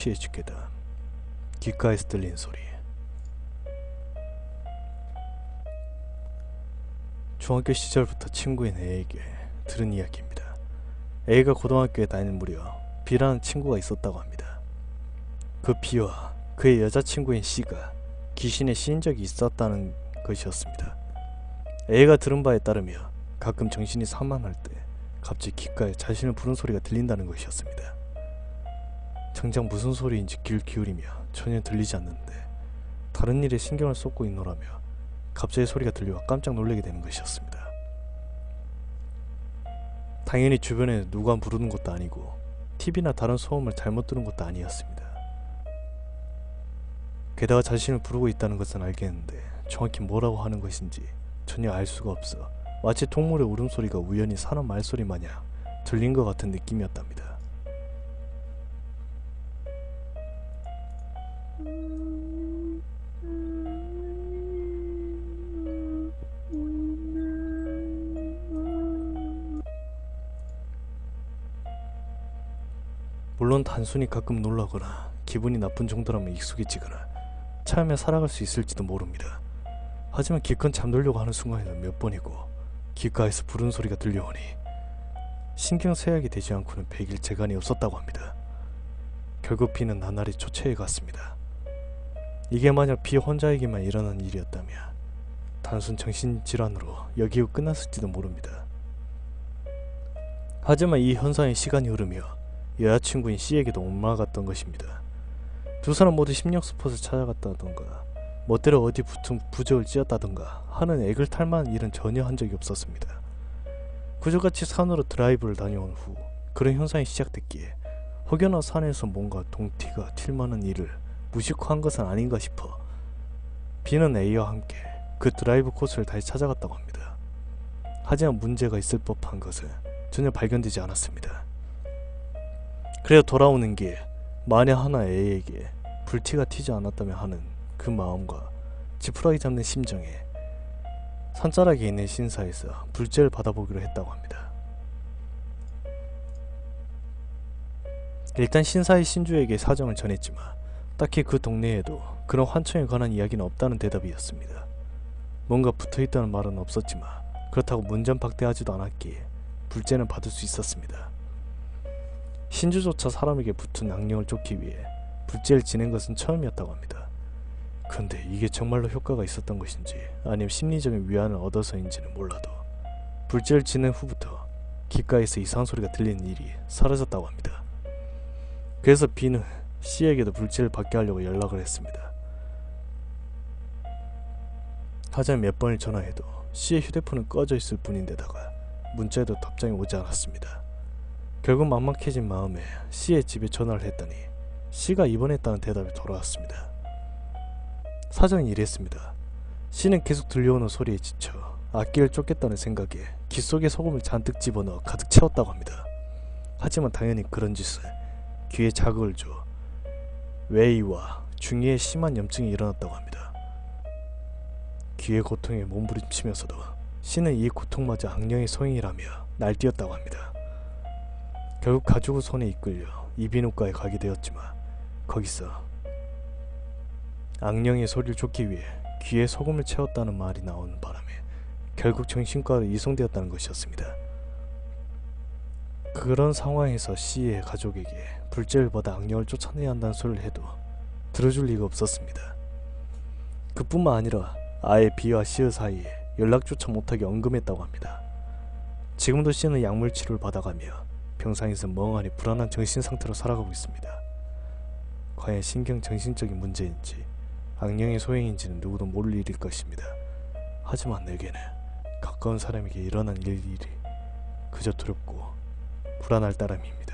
취해 죽겠다. 귓가에서 들린 소리. 중학교 시절부터 친구인 A에게 들은 이야기입니다. A가 고등학교에 다니는 무렵 B라는 친구가 있었다고 합니다. 그 B와 그의 여자친구인 C가 귀신에 씌인 적이 있었다는 것이었습니다. A가 들은 바에 따르며 가끔 정신이 산만할 때 갑자기 귓가에 자신을 부른 소리가 들린다는 것이었습니다. 정작 무슨 소리인지 귀를 기울이며 전혀 들리지 않는데 다른 일에 신경을 쏟고 있노라며 갑자기 소리가 들려와 깜짝 놀라게 되는 것이었습니다. 당연히 주변에 누가 부르는 것도 아니고 TV나 다른 소음을 잘못 들은 것도 아니었습니다. 게다가 자신을 부르고 있다는 것은 알겠는데 정확히 뭐라고 하는 것인지 전혀 알 수가 없어 마치 동물의 울음소리가 우연히 사람 말소리 마냥 들린 것 같은 느낌이었답니다. 물론 단순히 가끔 놀라거나 기분이 나쁜 정도라면 익숙해지거나 처음에 살아갈 수 있을지도 모릅니다. 하지만 기껏 잠들려고 하는 순간에도 몇 번이고 귓가에서 부른 소리가 들려오니 신경 쇠약이 되지 않고는 100일 재간이 없었다고 합니다. 결국 B는 나날이 초췌해 갔습니다. 이게 만약 B 혼자에게만 일어난 일이었다면 단순 정신질환으로 여기고 끝났을지도 모릅니다. 하지만 이 현상의 시간이 흐르며 여자친구인 C에게도 옮아갔던 것입니다. 두 사람 모두 심령 스폿을 찾아갔다던가 멋대로 어디 붙은 부적을 찧었다던가 하는 액을 탈만한 일은 전혀 한 적이 없었습니다. 그저같이 산으로 드라이브를 다녀온 후 그런 현상이 시작됐기에 혹여나 산에서 뭔가 동티가 튈만한 일을 무심코 한 것은 아닌가 싶어 B는 A와 함께 그 드라이브 코스를 다시 찾아갔다고 합니다. 하지만 문제가 있을 법한 것은 전혀 발견되지 않았습니다. 그래서 돌아오는 길 만에 하나 A에게 불티가 튀지 않았다면 하는 그 마음과 지푸라기 잡는 심정에 산자락에 있는 신사에서 불제를 받아보기로 했다고 합니다. 일단 신사의 신주에게 사정을 전했지만 딱히 그 동네에도 그런 환청에 관한 이야기는 없다는 대답이었습니다. 뭔가 붙어있다는 말은 없었지만 그렇다고 문전박대하지도 않았기에 불제는 받을 수 있었습니다. 신주조차 사람에게 붙은 악령을 쫓기 위해 불제를 지낸 것은 처음이었다고 합니다. 그런데 이게 정말로 효과가 있었던 것인지 아니면 심리적인 위안을 얻어서인지는 몰라도 불제를 지낸 후부터 귓가에서 이상한 소리가 들리는 일이 사라졌다고 합니다. 그래서 B는 C에게도 불제를 받게 하려고 연락을 했습니다. 하지만 몇 번을 전화해도 C의 휴대폰은 꺼져 있을 뿐인데다가 문자에도 답장이 오지 않았습니다. 결국 막막해진 마음에 C의 집에 전화를 했더니 C가 입원했다는 대답이 돌아왔습니다. 사정이 이랬습니다. C는 계속 들려오는 소리에 지쳐 악기를 쫓겠다는 생각에 귀 속에 소금을 잔뜩 집어넣어 가득 채웠다고 합니다. 하지만 당연히 그런 짓을 귀에 자극을 줘 외이와 중이에 심한 염증이 일어났다고 합니다. 귀의 고통에 몸부림치면서도 C는 이 고통마저 악령의 소행이라며 날뛰었다고 합니다. 결국 가족의 손에 이끌려 이비인후과에 가게 되었지만 거기서 악령의 소리를 쫓기 위해 귀에 소금을 채웠다는 말이 나오는 바람에 결국 정신과로 이송되었다는 것이었습니다. 그런 상황에서 C의 가족에게 불제를 받아 악령을 쫓아내야 한다는 소리를 해도 들어줄 리가 없었습니다. 그뿐만 아니라 아예 B와 C의 사이에 연락조차 못하게 언금했다고 합니다. 지금도 C는 약물 치료를 받아가며 병상에서 멍하니 불안한 정신상태로 살아가고 있습니다. 과연 신경정신적인 문제인지 악령의 소행인지는 누구도 모를 일일 것입니다. 하지만 내게는 가까운 사람에게 일어난 일이 그저 두렵고 불안할 따름입니다.